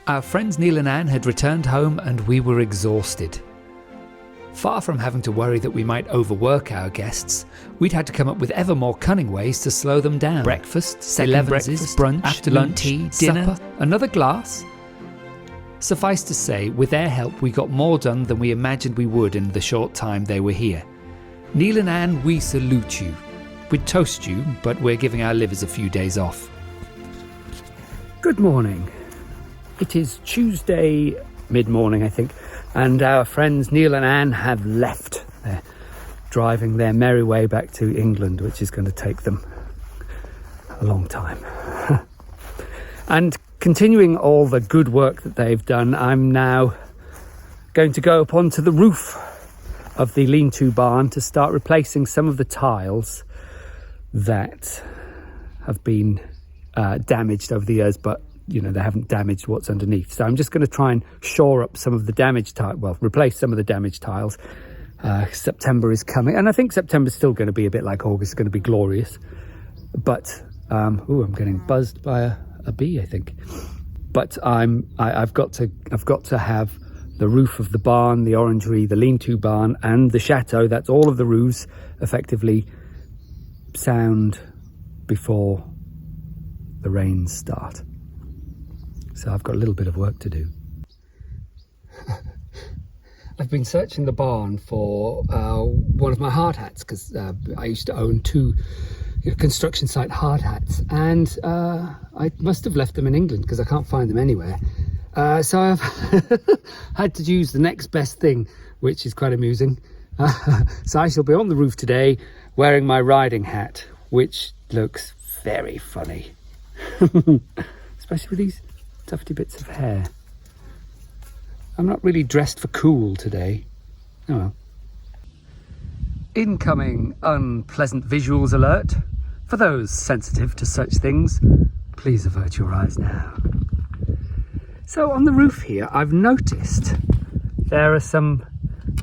Our friends Neil and Anne had returned home and we were exhausted. Far from having to worry that we might overwork our guests, we'd had to come up with ever more cunning ways to slow them down. Breakfast, breakfast, brunch, afternoon tea, dinner, supper, another glass. Suffice to say, with their help we got more done than we imagined we would in the short time they were here. Neil and Anne, we salute you. We'd toast you, but we're giving our livers a few days off. Good morning. It is Tuesday mid-morning, I think, and our friends Neil and Anne have left. They're driving their merry way back to England, which is going to take them a long time. And continuing all the good work that they've done, I'm now going to go up onto the roof of the lean-to barn to start replacing some of the tiles that have been damaged over the years, but they haven't damaged what's underneath. So I'm just going to try and shore up some of the damaged tiles, replace some of the damaged tiles. September is coming, and I think September's still going to be a bit like August. It's going to be glorious. But I'm getting buzzed by a bee, I think. But I've got to have the roof of the barn, the orangery, the lean-to barn, and the chateau. That's all of the roofs effectively sound before the rains start. So I've got a little bit of work to do. I've been searching the barn for one of my hard hats, because I used to own two construction site hard hats, and I must have left them in England because I can't find them anywhere. So I've had to use the next best thing, which is quite amusing. So I shall be on the roof today wearing my riding hat, which looks very funny. Especially with these tufty bits of hair. I'm not really dressed for cool today. Oh well. Incoming unpleasant visuals alert. For those sensitive to such things, please avert your eyes now. So on the roof here, I've noticed there are some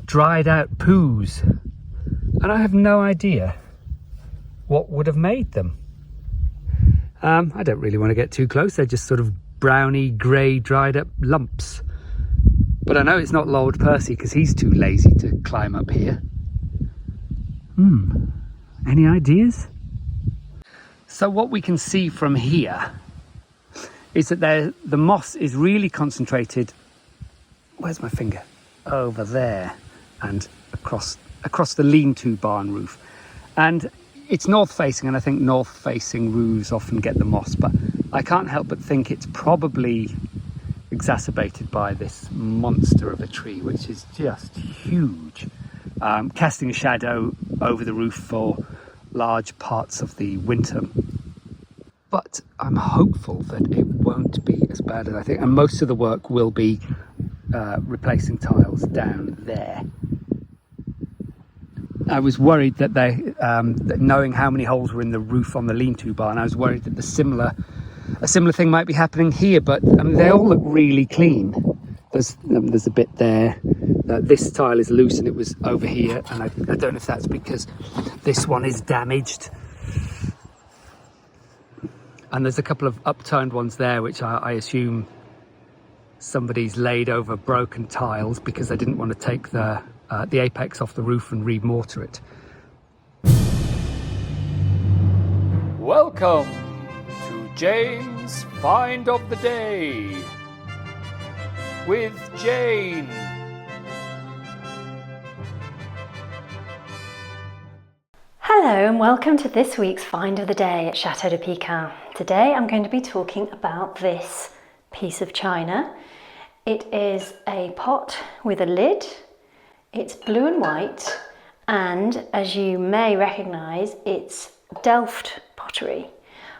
dried out poos, and I have no idea what would have made them. I don't really want to get too close. They're just sort of browny, grey, dried up lumps. But I know it's not Lord Percy because he's too lazy to climb up here. Any ideas? So what we can see from here is that the moss is really concentrated. Where's my finger? Over there and across the lean-to barn roof. And it's north facing, and I think north facing roofs often get the moss, but I can't help but think it's probably exacerbated by this monster of a tree, which is just huge, casting a shadow over the roof for large parts of the winter. But I'm hopeful that it won't be as bad as I think, and most of the work will be replacing tiles down there. I was worried that that knowing how many holes were in the roof on the lean-to barn, I was worried that a similar thing might be happening here, but they all look really clean. There's a bit there. This tile is loose and it was over here, and I don't know if that's because this one is damaged. And there's a couple of upturned ones there, which I assume somebody's laid over broken tiles because they didn't want to take the apex off the roof and re-mortar it. Welcome to Jane's Find of the Day with Jane. Hello and welcome to this week's Find of the Day at Chateau de Pican. Today I'm going to be talking about this piece of china. It is a pot with a lid. It's blue and white, and as you may recognise, it's Delft pottery.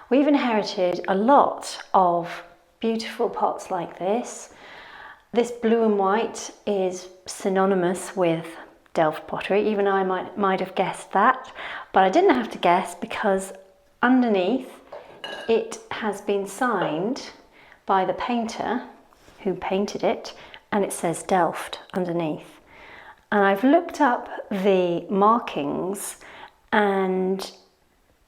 We've inherited a lot of beautiful pots like this. This blue and white is synonymous with Delft pottery. Even I might have guessed that, but I didn't have to guess because underneath it has been signed by the painter who painted it, and it says Delft underneath. And I've looked up the markings, and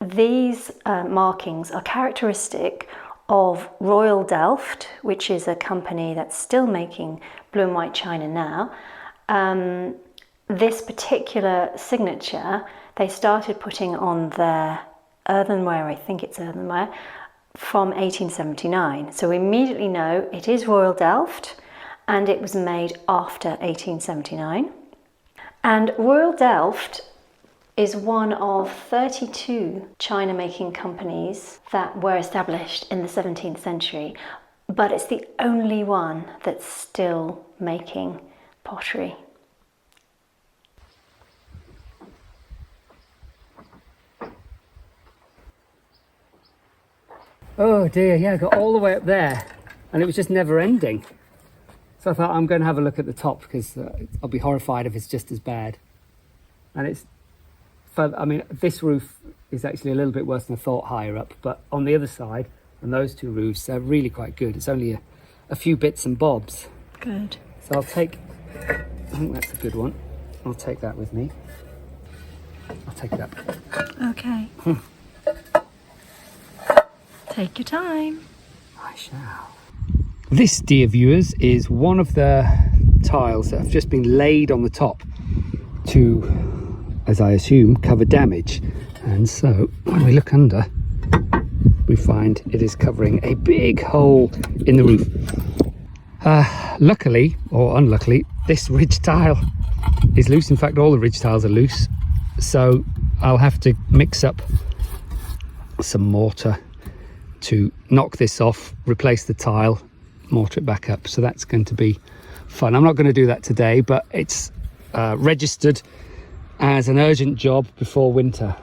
these markings are characteristic of Royal Delft, which is a company that's still making blue and white china now. This particular signature, they started putting on their earthenware, I think it's earthenware, from 1879. So we immediately know it is Royal Delft, and it was made after 1879. And Royal Delft is one of 32 china making companies that were established in the 17th century, but it's the only one that's still making pottery. Oh dear, yeah, I got all the way up there and it was just never ending. So I thought I'm going to have a look at the top because I'll be horrified if it's just as bad. And it's, I mean, this roof is actually a little bit worse than I thought higher up, but on the other side, and those two roofs, they're really quite good. It's only a few bits and bobs. Good. So I'll take, I think that's a good one. I'll take that with me. I'll take that. Okay. Take your time. I shall. This, dear viewers, is one of the tiles that have just been laid on the top to, as I assume, cover damage. And so when we look under, we find it is covering a big hole in the roof. Luckily, or unluckily, this ridge tile is loose. In fact, all the ridge tiles are loose. So I'll have to mix up some mortar to knock this off, replace the tile, mortar it back up. So that's going to be fun. I'm not going to do that today, but it's registered as an urgent job before winter.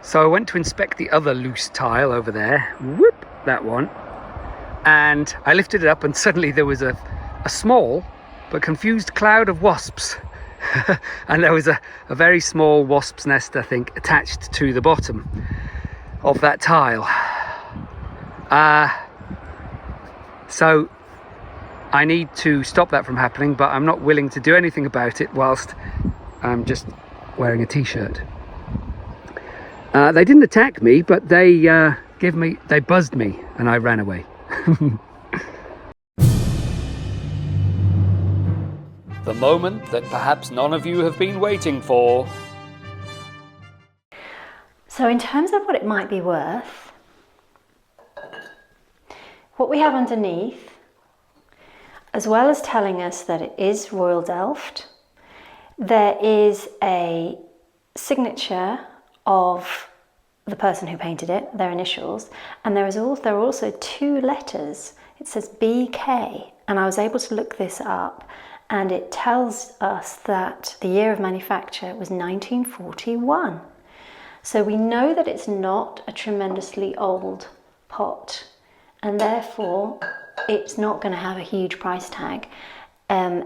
So I went to inspect the other loose tile over there. Whoop, that one. And I lifted it up and suddenly there was a small but confused cloud of wasps. And there was a very small wasp's nest, I think, attached to the bottom of that tile. So I need to stop that from happening, but I'm not willing to do anything about it whilst I'm just wearing a t-shirt. They didn't attack me, but they buzzed me and I ran away. The moment that perhaps none of you have been waiting for. So in terms of what it might be worth, what we have underneath, as well as telling us that it is Royal Delft, there is a signature of the person who painted it, their initials, and there are also two letters. It says BK, and I was able to look this up, and it tells us that the year of manufacture was 1941. So we know that it's not a tremendously old pot, and therefore it's not going to have a huge price tag.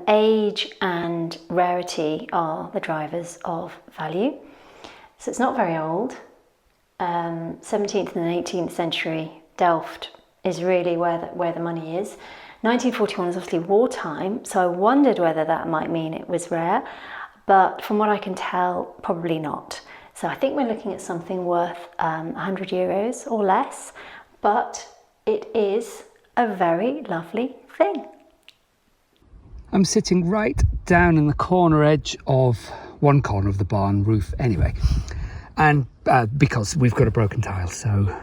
Age and rarity are the drivers of value. So it's not very old. 17th and 18th century Delft is really where the money is. 1941 is obviously wartime, so I wondered whether that might mean it was rare, but from what I can tell, probably not. So I think we're looking at something worth 100 euros or less, but it is a very lovely thing. I'm sitting right down in the corner edge of one corner of the barn roof anyway, and because we've got a broken tile, so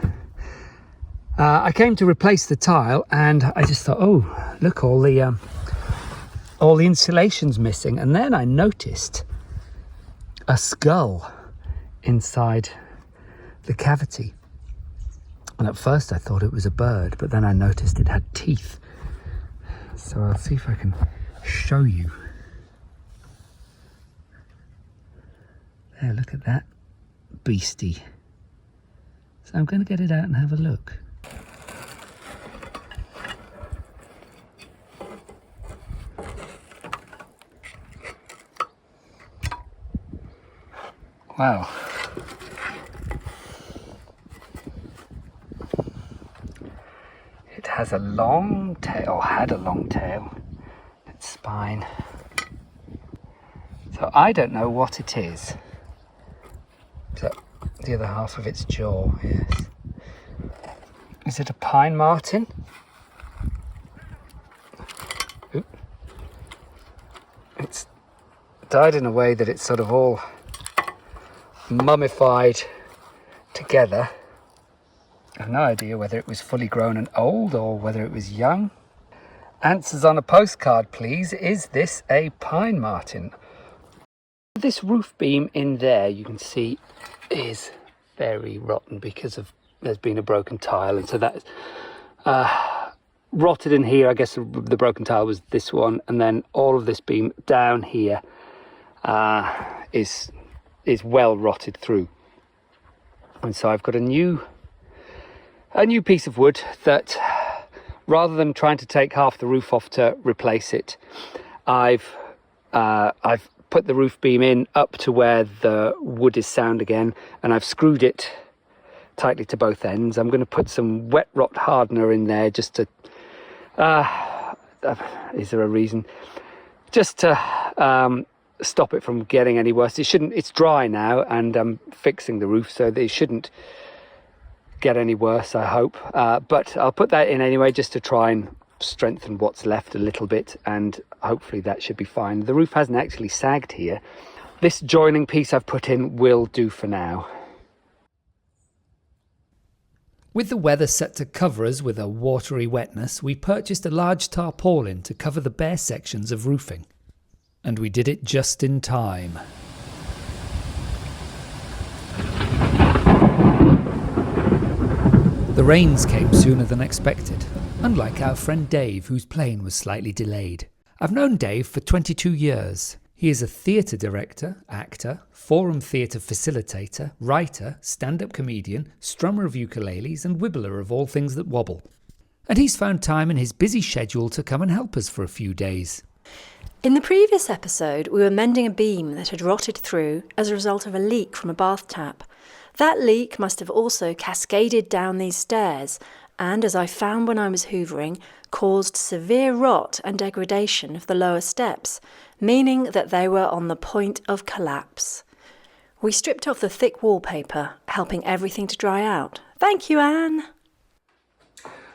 I came to replace the tile and I just thought, oh look, all the insulation's missing, and then I noticed a skull inside the cavity, and at first I thought it was a bird, but then I noticed it had teeth. So I'll see if I can show you. There, look at that beastie. So I'm going to get it out and have a look. Wow. It has a long tail, or had a long tail, its spine. So I don't know what it is. Is that the other half of its jaw? Yes. Is it a pine marten? Oop. It's died in a way that it's sort of all mummified together. I have no idea whether it was fully grown and old or whether it was young. Answers on a postcard, please. Is this a pine marten? This roof beam in there, you can see, is very rotten because of there's been a broken tile, and so that's rotted in here. I guess the broken tile was this one, and then all of this beam down here is well rotted through. And so I've got a new piece of wood that, rather than trying to take half the roof off to replace it, I've put the roof beam in up to where the wood is sound again, and I've screwed it tightly to both ends. I'm going to put some wet rot hardener in there just to is there a reason? Just to stop it from getting any worse. It's dry now, and I'm fixing the roof so that it shouldn't get any worse, I hope. But I'll put that in anyway, just to try and strengthen what's left a little bit, and hopefully that should be fine. The roof hasn't actually sagged here. This joining piece I've put in will do for now. With the weather set to cover us with a watery wetness, we purchased a large tarpaulin to cover the bare sections of roofing. And we did it just in time. The rains came sooner than expected, unlike our friend Dave, whose plane was slightly delayed. I've known Dave for 22 years. He is a theatre director, actor, forum theatre facilitator, writer, stand-up comedian, strummer of ukuleles and wibbler of all things that wobble. And he's found time in his busy schedule to come and help us for a few days. In the previous episode, we were mending a beam that had rotted through as a result of a leak from a bath tap. That leak must have also cascaded down these stairs and, as I found when I was hoovering, caused severe rot and degradation of the lower steps, meaning that they were on the point of collapse. We stripped off the thick wallpaper, helping everything to dry out. Thank you, Anne.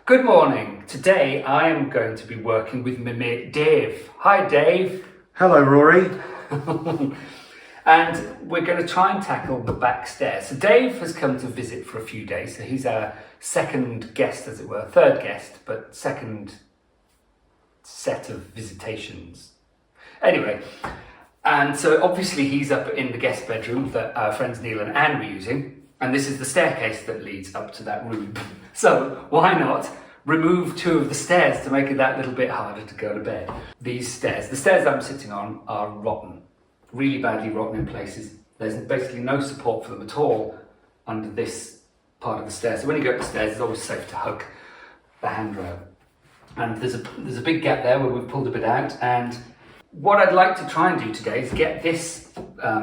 Good morning. Today I am going to be working with my mate Dave. Hi, Dave. Hello, Rory. And we're going to try and tackle the back stairs. So Dave has come to visit for a few days. So he's our second guest, as it were. Third guest, but second set of visitations. Anyway, and so obviously he's up in the guest bedroom that our friends Neil and Anne were using. And this is the staircase that leads up to that room. So why not remove two of the stairs to make it that little bit harder to go to bed? These stairs, the stairs I'm sitting on, are rotten. Really badly rotten in places. There's basically no support for them at all under this part of the stairs. So when you go up the stairs, it's always safe to hug the handrail. And there's a big gap there where we've pulled a bit out. And what I'd like to try and do today is get this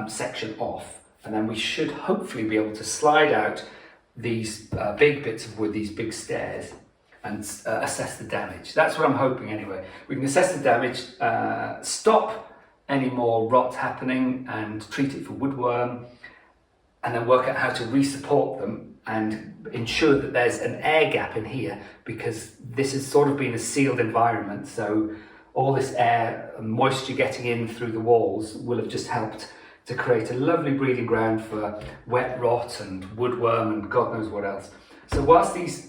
section off, and then we should hopefully be able to slide out these big bits of wood, these big stairs, and assess the damage. That's what I'm hoping anyway. We can assess the damage, stop any more rot happening and treat it for woodworm, and then work out how to re-support them and ensure that there's an air gap in here, because this has sort of been a sealed environment, so all this air and moisture getting in through the walls will have just helped to create a lovely breeding ground for wet rot and woodworm and God knows what else. So whilst these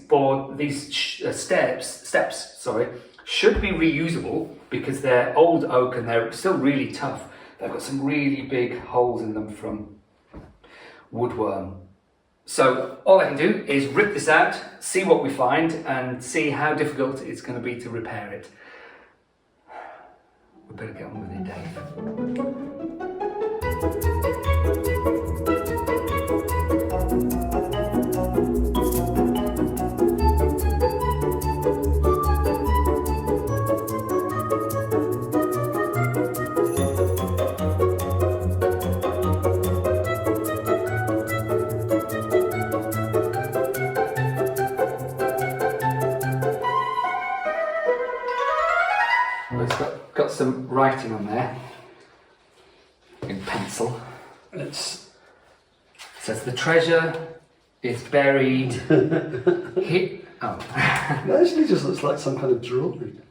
steps should be reusable because they're old oak and they're still really tough, they've got some really big holes in them from woodworm. So all I can do is rip this out, see what we find, and see how difficult it's going to be to repair it. We better get on with it, Dave. It's got some writing on there in pencil. It says the treasure is buried Oh. It actually just looks like some kind of drawing.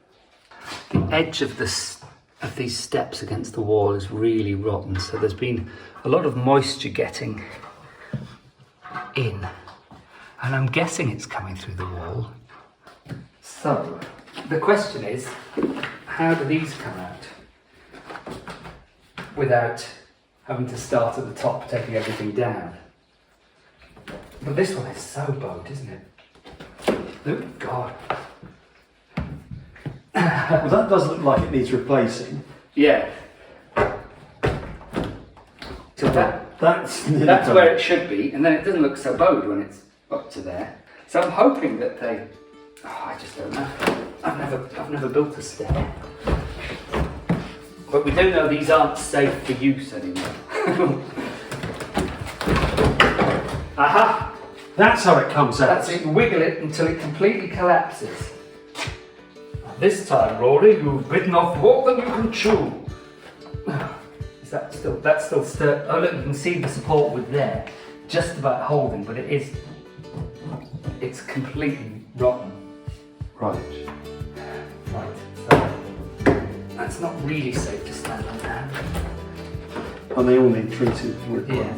The edge of these steps against the wall is really rotten, so there's been a lot of moisture getting in, and I'm guessing it's coming through the wall. So the question is, how do these come out without having to start at the top, taking everything down? But this one is so bowed, isn't it? Oh God. Well, that does look like it needs replacing. Yeah. So That's where it should be, and then it doesn't look so bowed when it's up to there. So I'm hoping that they. Oh, I just don't know. I've never built a stair, but we do know these aren't safe for use anymore. Aha! That's how it comes out. That's it. Wiggle it until it completely collapses. This time, Rory, you've bitten off more than you can chew. Is that still? That's still stir. Oh look, you can see the support with there, just about holding, but it's completely rotten. Right. Right. So that's not really safe to stand on now. And they all need treated wood. Yeah.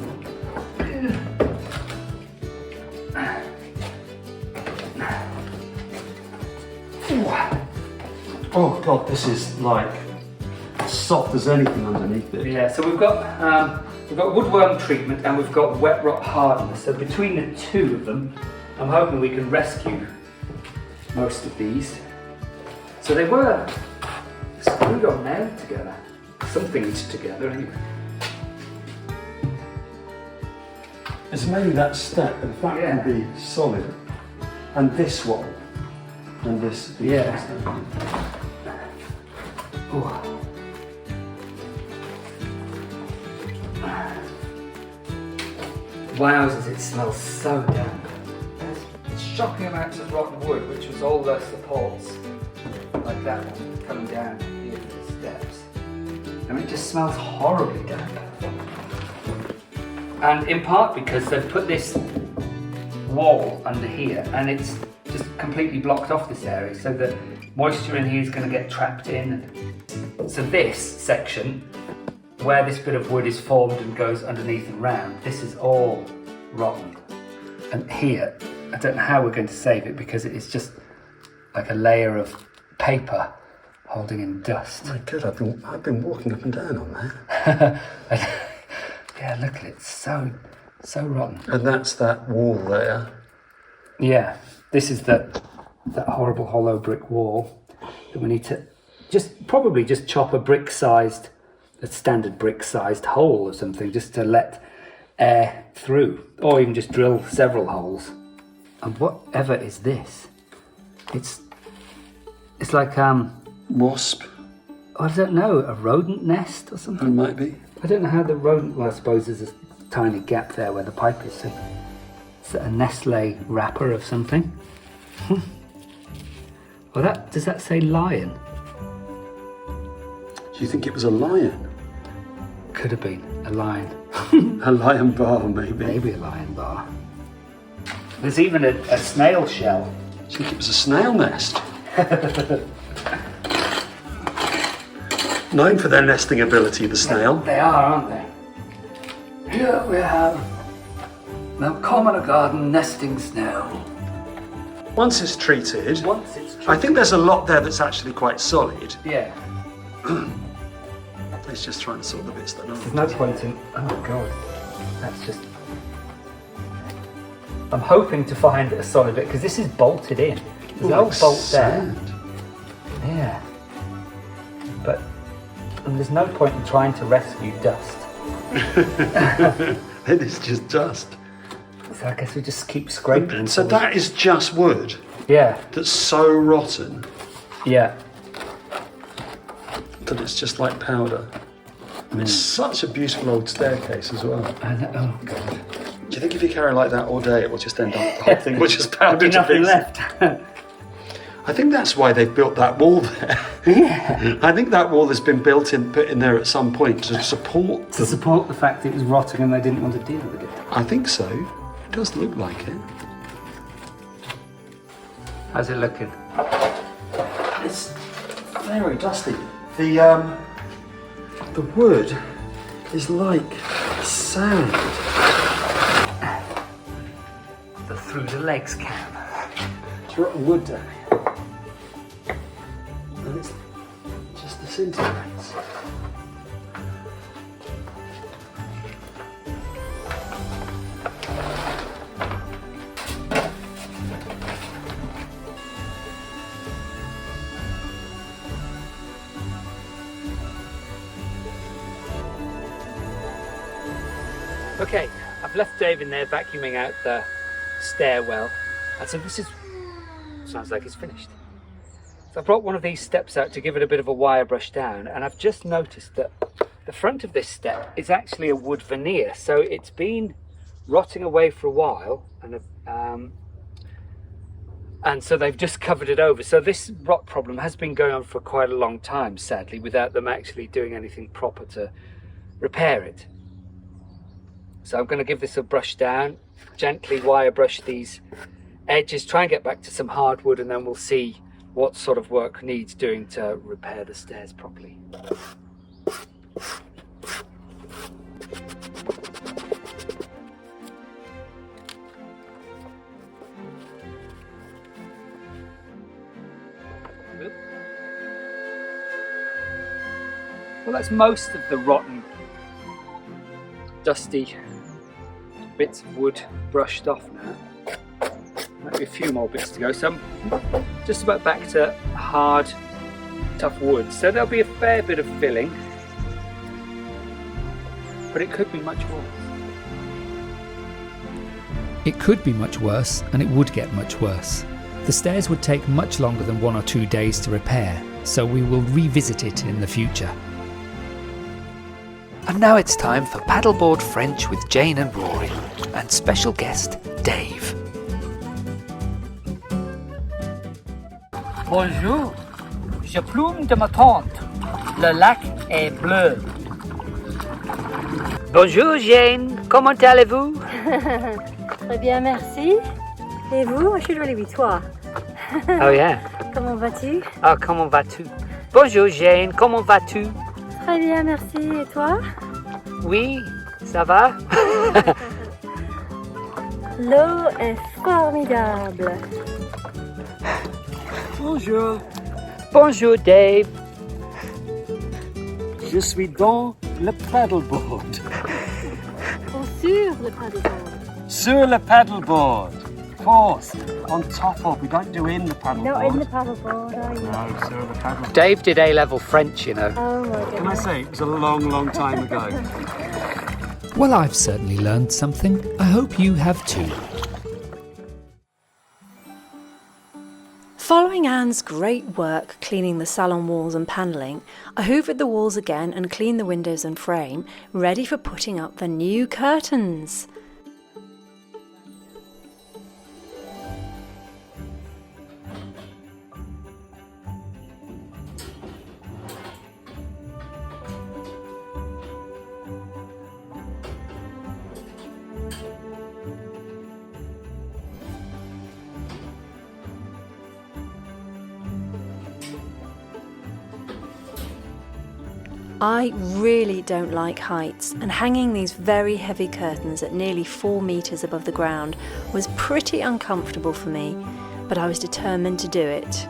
Oh God, this is like soft as anything underneath it. Yeah. So we've got woodworm treatment and we've got wet rot hardener. So between the two of them, I'm hoping we can rescue most of these. So they were screwed or nailed together. Something's together anyway. It's mainly that step, and if that can be solid, and this one, and this. Yeah. Ooh. Wowzers, it smells so damp. There's shocking amounts of rotten wood, which was all the supports, like that one, coming down here to the steps. I mean, it just smells horribly damp. And in part because they've put this wall under here, and it's just completely blocked off this area, so the moisture in here is going to get trapped in. So this section, where this bit of wood is formed and goes underneath and round, this is all rotten. And here, I don't know how we're going to save it because it is just like a layer of paper holding in dust. My God, I've been walking up and down on that. Yeah, look at it, so rotten. And that's that wall there. Yeah, this is that horrible hollow brick wall that we need to probably just chop a standard brick-sized hole or something, just to let air through, or even just drill several holes. And whatever is this? It's like Wasp. I don't know, a rodent nest or something. It might be. I don't know how the rodent. Well, I suppose there's a tiny gap there where the pipe is. So it's a Nestle wrapper of something. Well, does that say lion? Do you think it was a lion? Could have been a lion. A lion bar, maybe. Maybe a lion bar. There's even a snail shell. Do you think it was a snail nest? Known for their nesting ability, the snail. They are, aren't they? Here we have the common garden nesting snail. Once it's treated, I think there's a lot there that's actually quite solid. Yeah. It's just trying to sort the bits that are There's no point in. Oh God, that's just. I'm hoping to find a solid bit because this is bolted in. There's no bolt there. Yeah. But there's no point in trying to rescue dust. It is just dust. So I guess we just keep scraping. So that is just wood. Yeah. That's so rotten. Yeah. That it's just like powder. And it's such a beautiful old staircase as well. I know. Oh God. Do you think if you carry like that all day, it will just end up, the whole thing will just powder to Nothing bits? left. I think that's why they've built that wall there. Yeah. I think that wall has been put in there at some point to support To support the fact that it was rotting and they didn't want to deal with it. I think so. It does look like it. How's it looking? It's very dusty. The wood is like sand. The through the legs cam. It's rotten wood down here. And it's just disintegrates. Okay, I've left Dave in there vacuuming out the stairwell, and so this is, sounds like it's finished. So I've brought one of these steps out to give it a bit of a wire brush down, and I've just noticed that the front of this step is actually a wood veneer, so it's been rotting away for a while, and so they've just covered it over. So this rot problem has been going on for quite a long time, sadly, without them actually doing anything proper to repair it. So I'm going to give this a brush down, gently wire brush these edges, try and get back to some hardwood, and then we'll see what sort of work needs doing to repair the stairs properly. Well, that's most of the rotten, dusty bits of wood brushed off now. Might be a few more bits to go, so I'm just about back to hard, tough wood. So there'll be a fair bit of filling, but it could be much worse. It could be much worse, and it would get much worse. The stairs would take much longer than 1 or 2 days to repair, so we will revisit it in the future. And now it's time for Paddleboard French with Jane and Rory, and special guest, Dave. Bonjour, je plume de ma tante. Le lac est bleu. Bonjour Jane, comment allez-vous? Très bien, merci. Et vous? Je suis jolie, oui, toi. Oh yeah. Comment vas-tu? Ah, comment vas-tu? Bonjour Jane, comment vas-tu? Très bien, merci. Et toi? Oui, ça va? L'eau est formidable. Bonjour, Bonjour Dave. je suis dans le paddleboard. Ou sur le paddleboard? Sur le paddleboard. Of course, on top of. We don't do in the paddleboard. Not in the paddleboard, are you? No, sur le paddleboard. Dave did A-level French, you know. Oh my goodness. Can I say, it was a long, long time ago. Well, I've certainly learned something. I hope you have too. Following Anne's great work cleaning the salon walls and panelling, I hoovered the walls again and cleaned the windows and frame, ready for putting up the new curtains. I really don't like heights, and hanging these very heavy curtains at nearly 4 meters above the ground was pretty uncomfortable for me, but I was determined to do it.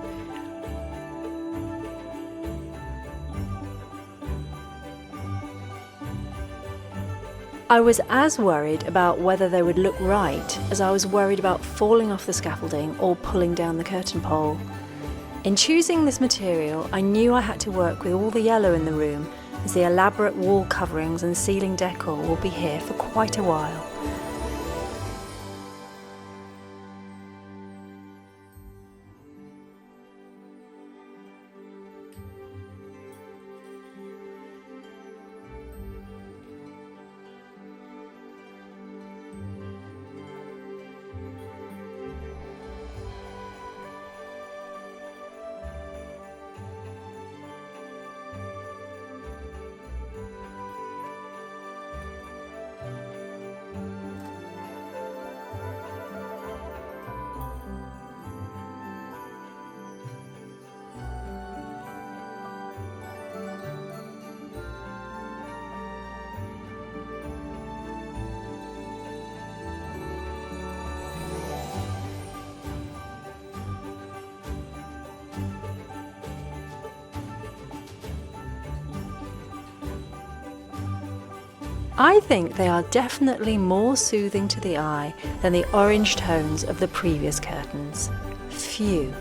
I was as worried about whether they would look right as I was worried about falling off the scaffolding or pulling down the curtain pole. In choosing this material, I knew I had to work with all the yellow in the room, as the elaborate wall coverings and ceiling decor will be here for quite a while. I think they are definitely more soothing to the eye than the orange tones of the previous curtains. Phew.